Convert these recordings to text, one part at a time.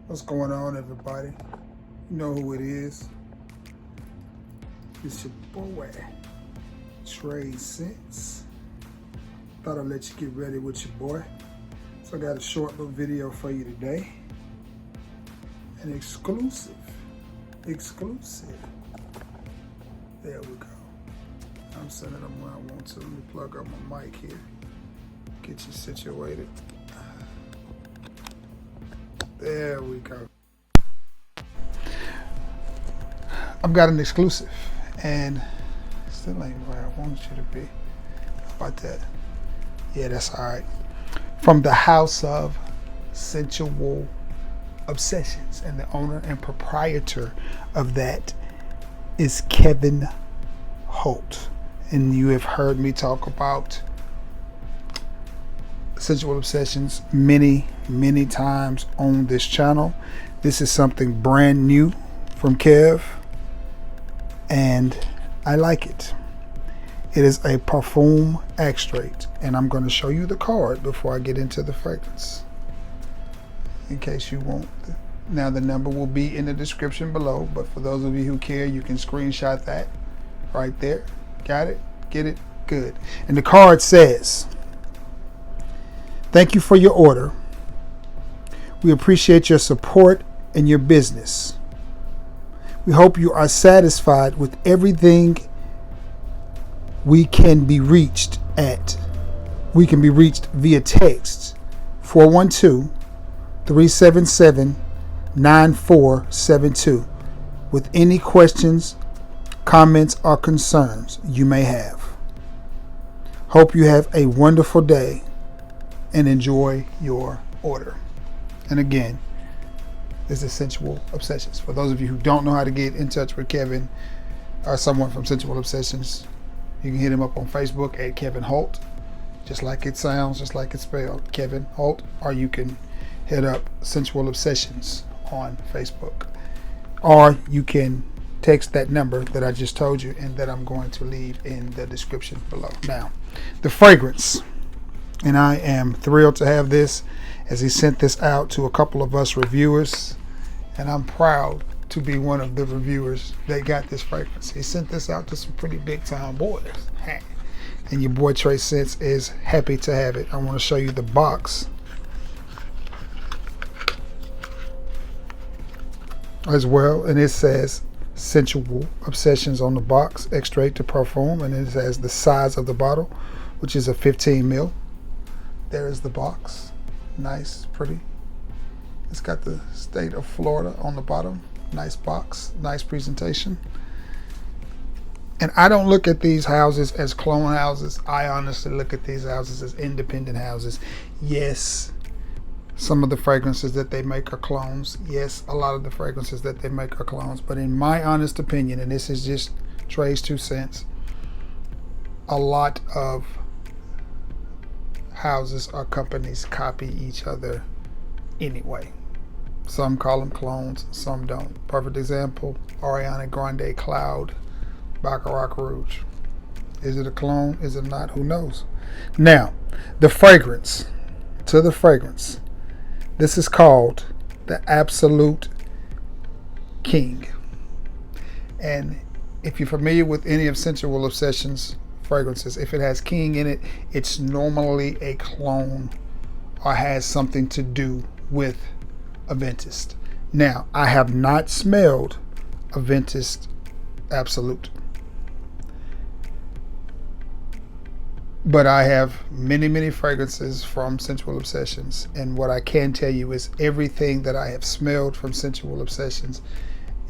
What's going on, everybody? You know who it is. It's your boy, Trey Sense. Thought I'd let you get ready with your boy. So I got a short little video for you today. An exclusive. There we go. I'm sending them where I want to. Let me plug up my mic here. Get you situated. There we go. I've got an exclusive, and still ain't where I wanted you to be. How about that? Yeah, that's all right. From the house of Sensual Obsessions, and the owner and proprietor of that is Kevin Holt. And you have heard me talk about Sensual Obsessions many times on this channel. This is something brand new from Kev, and I like it. It is a parfum extract, and I'm going to show you the card before I get into the fragrance, in case you want. Now the number will be in the description below, but for those of you who care, you can screenshot that right there. Got it? Get it? Good. And the card says, "Thank you for your order. We appreciate your support and your business. We hope you are satisfied with everything. We can be reached via text 412-377-9472 with any questions, comments, or concerns you may have. Hope you have a wonderful day and enjoy your order." And again, this is Sensual Obsessions. For those of you who don't know how to get in touch with Kevin or someone from Sensual Obsessions, you can hit him up on Facebook at Kevin Holt, just like it sounds, just like it's spelled, Kevin Holt, or you can hit up Sensual Obsessions on Facebook, or you can text that number that I just told you and that I'm going to leave in the description below. Now, the fragrance, and I am thrilled to have this, as he sent this out to a couple of us reviewers, and I'm proud to be one of the reviewers that got this fragrance. He sent this out to some pretty big time boys, and your boy Trey Sense is happy to have it. I want to show you the box as well, and it says Sensual Obsessions on the box, extrait de parfum, and it says the size of the bottle, which is a 15 ml. There is the box. Nice, pretty. It's got the state of Florida on the bottom. Nice box, nice presentation. And I don't look at these houses as clone houses. I honestly look at these houses as independent houses. Yes, some of the fragrances that they make are clones. Yes, a lot of the fragrances that they make are clones. But in my honest opinion, and this is just Trey's 2 cents, a lot of houses or companies copy each other anyway. Some call them clones, some don't. Perfect example, Ariana Grande Cloud, Baccarat Rouge. Is it a clone? Is it not? Who knows? Now, the fragrance. To the fragrance. This is called the Absolute King. And if you're familiar with any of Sensual Obsessions fragrances, if it has king in it, it's normally a clone or has something to do with Aventus. Now, I have not smelled Aventus Absolute, but I have many fragrances from Sensual Obsessions, and what I can tell you is everything that I have smelled from Sensual Obsessions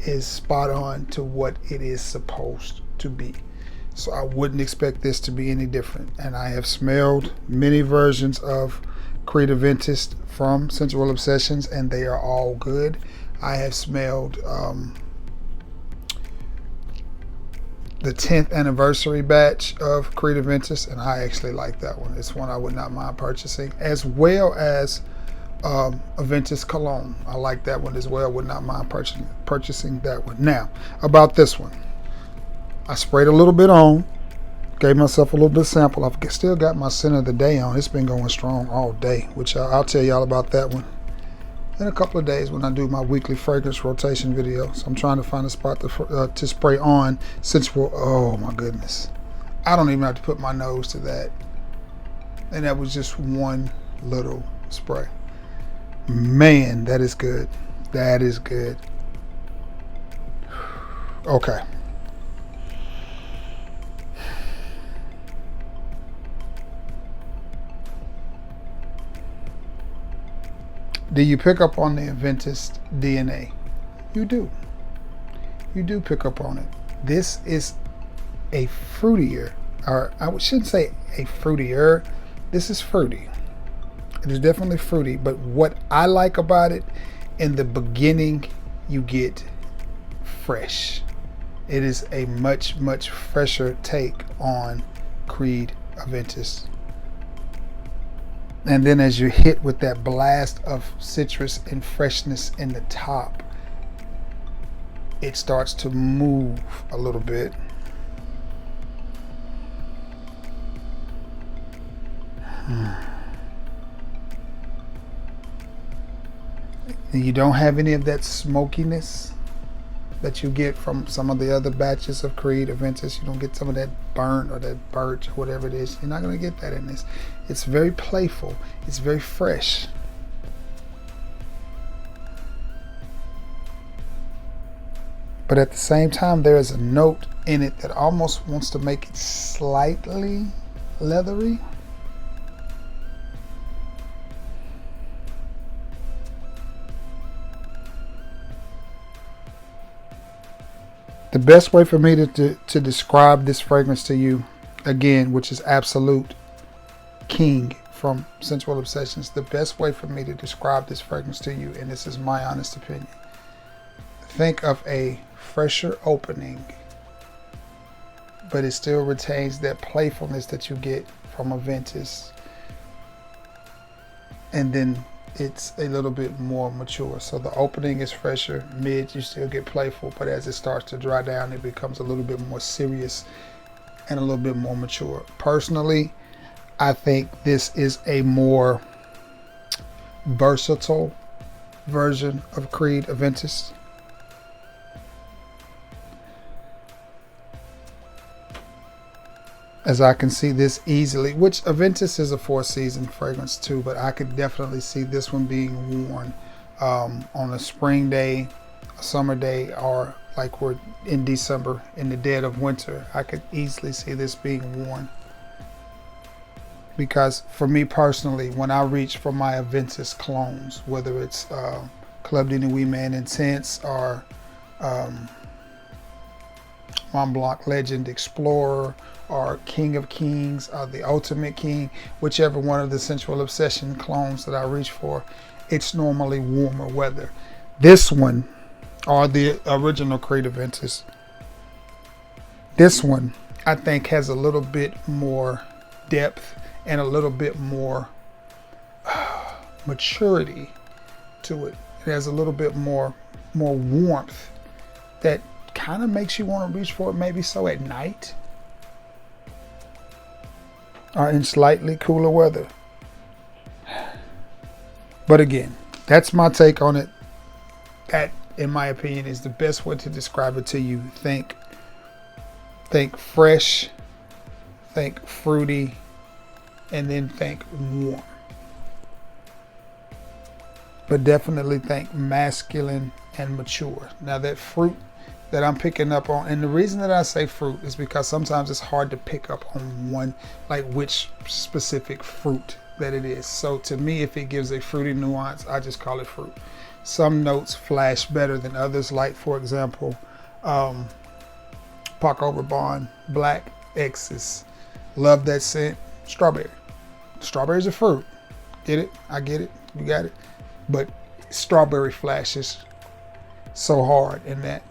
is spot on to what it is supposed to be. So I wouldn't expect this to be any different. And I have smelled many versions of Creed Aventus from Sensual Obsessions, and they are all good. I have smelled the 10th anniversary batch of Creed Aventus, and I actually like that one. It's one I would not mind purchasing, as well as Aventus Cologne. I like that one as well. Would not mind purchasing that one. Now, about this one. I sprayed a little bit on, gave myself a little bit of sample. I've still got my scent of the day on. It's been going strong all day, which I'll tell y'all about that one in a couple of days when I do my weekly fragrance rotation video. So I'm trying to find a spot to spray on scentual. Oh my goodness, I don't even have to put my nose to that, and that was just one little spray. Man, that is good. That is good. Okay. Do you pick up on the Aventus DNA? You do. You do pick up on it. This is a fruitier, or I shouldn't say a fruitier. This is fruity. It is definitely fruity, but what I like about it, in the beginning, you get fresh. It is a much, much fresher take on Creed Aventus. And then as you hit with that blast of citrus and freshness in the top, it starts to move a little bit. You don't have any of that smokiness that you get from some of the other batches of Creed Aventus. You don't get some of that burnt or that birch or whatever it is. You're not going to get that in this. It's very playful. It's very fresh. But at the same time, there is a note in it that almost wants to make it slightly leathery. The best way for me to describe this fragrance to you, again, which is Absolute King from Sensual Obsessions, the best way for me to describe this fragrance to you, and this is my honest opinion, think of a fresher opening, but it still retains that playfulness that you get from Aventus, and then it's a little bit more mature. So the opening is fresher, mid you still get playful, but as it starts to dry down, it becomes a little bit more serious and a little bit more mature. Personally, I think this is a more versatile version of Creed Aventus. As I can see this easily, which Aventus is a 4-season fragrance too, but I could definitely see this one being worn on a spring day, a summer day, or like we're in December in the dead of winter. I could easily see this being worn. Because for me personally, when I reach for my Aventus clones, whether it's Club de Nuit Man Intense or Mont Blanc Legend Explorer or King of Kings or the Ultimate King, whichever one of the Sensual Obsession clones that I reach for, it's normally warmer weather. This one, or the original Creed Aventus, this one I think has a little bit more depth and a little bit more maturity to it. It has a little bit more warmth that kind of makes you want to reach for it, maybe so at night or in slightly cooler weather. But again, that's my take on it. That, in my opinion, is the best way to describe it to you. Think fresh, think fruity, and then think warm. But definitely think masculine and mature. Now that fruit that I'm picking up on, and the reason that I say fruit is because sometimes it's hard to pick up on one, like which specific fruit that it is. So to me, if it gives a fruity nuance, I just call it fruit. Some notes flash better than others, like for example, Paco Rabanne Black X's. Love that scent. Strawberry. Strawberry's a fruit. Get it? I get it. You got it. But strawberry flashes so hard in that.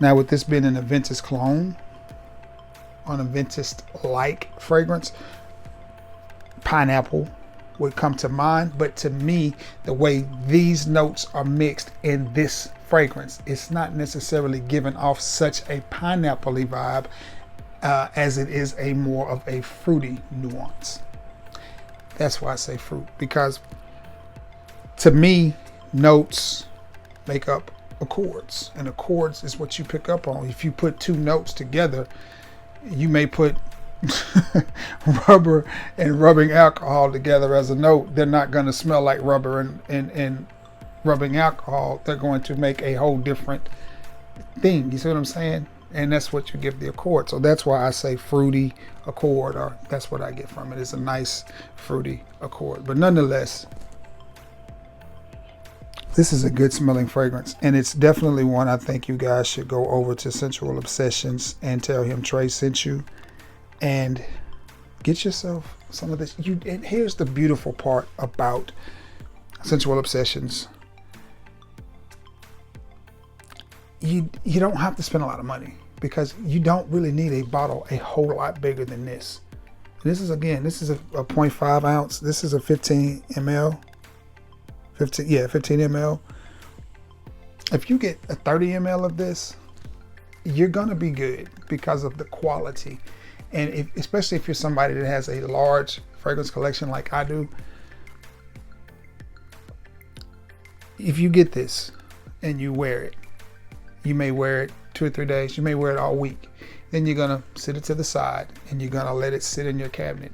Now with this being an Aventus clone, an Aventus-like fragrance, pineapple would come to mind. But to me, the way these notes are mixed in this fragrance, it's not necessarily giving off such a pineapple-y vibe as it is a more of a fruity nuance. That's why I say fruit, because To me, notes make up accords, and accords is what you pick up on. If you put two notes together, you may put rubber and rubbing alcohol together as a note. They're not going to smell like rubber and rubbing alcohol. They're going to make a whole different thing. You see what I'm saying? And that's what you give the accord. So that's why I say fruity accord, or that's what I get from it. It's a nice fruity accord. But nonetheless, this is a good smelling fragrance, and it's definitely one I think you guys should go over to Sensual Obsessions and tell him Trey sent you, and get yourself some of this. And here's the beautiful part about Sensual Obsessions. You don't have to spend a lot of money, because you don't really need a bottle a whole lot bigger than this. This is a 0.5 ounce. This is a 15 ml. 15 ml. If you get a 30 ml of this, you're gonna be good because of the quality. And especially if you're somebody that has a large fragrance collection like I do, if you get this and you wear it, you may wear it 2 or 3 days, you may wear it all week. Then you're gonna sit it to the side and you're gonna let it sit in your cabinet,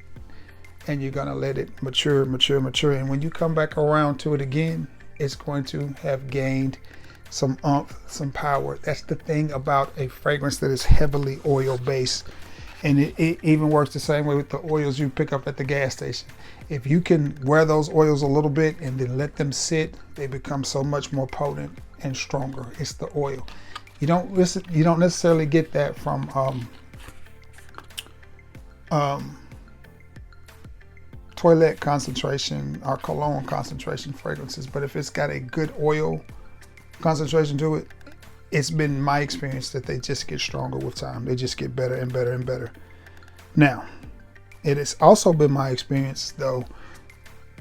and you're gonna let it mature. And when you come back around to it again, it's going to have gained some oomph, some power. That's the thing about a fragrance that is heavily oil based. And it even works the same way with the oils you pick up at the gas station. If you can wear those oils a little bit and then let them sit, they become so much more potent and stronger. It's the oil. You don't necessarily get that from toilet concentration or cologne concentration fragrances, but if it's got a good oil concentration to it, it's been my experience that they just get stronger with time. They just get better and better and better. Now, it has also been my experience, though,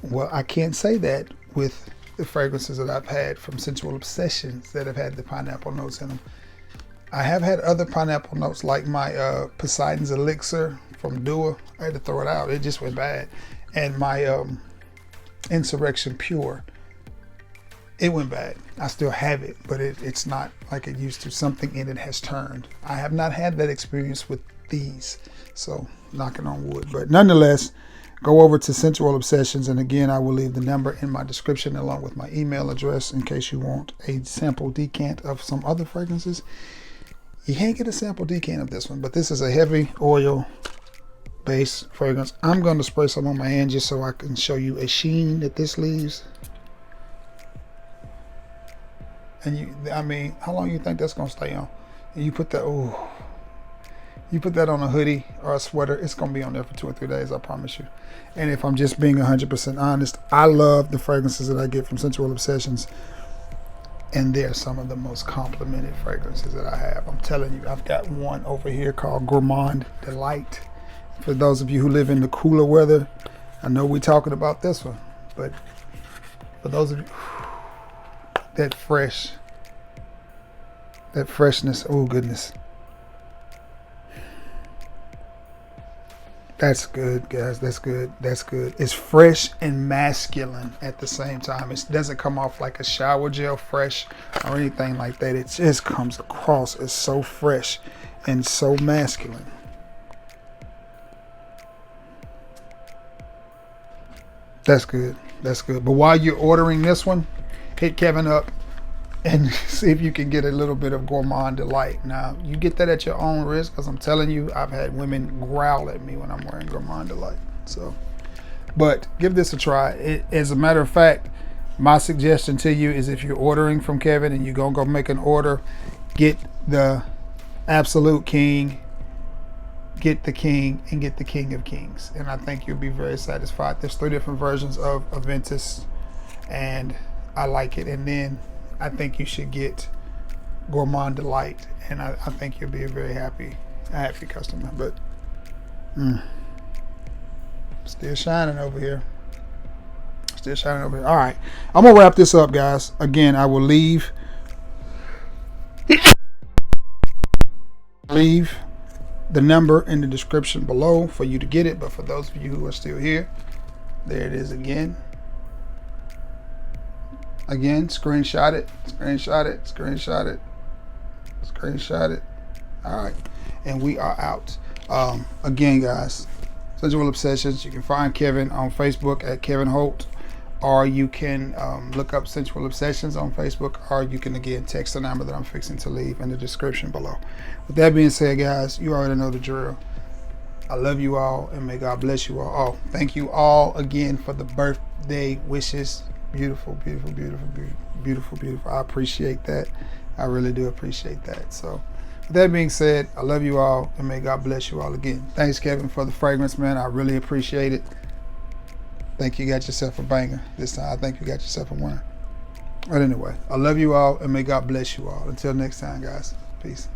well, I can't say that with the fragrances that I've had from Sensual Obsessions that have had the pineapple notes in them. I have had other pineapple notes, like my Poseidon's Elixir from Dua. I had to throw it out. It just went bad. And my Insurrection Pure, it went bad. I still have it, but it's not like it used to. Something in it has turned. I have not had that experience with these, so knocking on wood. But nonetheless, go over to Sensual Obsessions, and again, I will leave the number in my description along with my email address in case you want a sample decant of some other fragrances. You can't get a sample decant of this one, but this is a heavy oil base fragrance. I'm going to spray some on my hand just so I can show you a sheen that this leaves. And how long you think that's going to stay on? And you put that on a hoodie or a sweater, it's going to be on there for 2 or 3 days, I promise you. And if I'm just being 100% honest, I love the fragrances that I get from Sensual Obsessions, and they're some of the most complimented fragrances that I have. I'm telling you, I've got one over here called Gourmand Delight. For those of you who live in the cooler weather, I know we're talking about this one, but for those of you, that freshness, oh goodness. That's good, guys. That's good. It's fresh and masculine at the same time. It doesn't come off like a shower gel fresh or anything like that. It just comes across as so fresh and so masculine. That's good. But while you're ordering this one, hit Kevin up and see if you can get a little bit of Gourmand Delight. Now, you get that at your own risk, because I'm telling you, I've had women growl at me when I'm wearing Gourmand Delight. So, but give this a try. As a matter of fact, my suggestion to you is, if you're ordering from Kevin and you're going to go make an order, get the Absolute King, get the King, and get the King of Kings. And I think you'll be very satisfied. There's 3 different versions of Aventus, and I like it. And then I think you should get Gourmand Delight, and I think you'll be a very happy customer. But still shining over here. All right, I'm gonna wrap this up, guys. Again, I will leave the number in the description below for you to get it. But for those of you who are still here, there it is again. Again, screenshot it, screenshot it, screenshot it, screenshot it. All right, and we are out. Again, guys, Sensual Obsessions. You can find Kevin on Facebook at Kevin Holt, or you can look up Sensual Obsessions on Facebook, or you can again text the number that I'm fixing to leave in the description below. With that being said, guys, you already know the drill. I love you all, and may God bless you all. Oh, thank you all again for the birthday wishes. Beautiful, beautiful, beautiful, beautiful, beautiful, beautiful. I appreciate that. I really do appreciate that. So, with that being said, I love you all, and may God bless you all again. Thanks, Kevin, for the fragrance, man. I really appreciate it. Think you got yourself a banger this time. I think you got yourself a winner. But anyway, I love you all, and may God bless you all. Until next time, guys. Peace.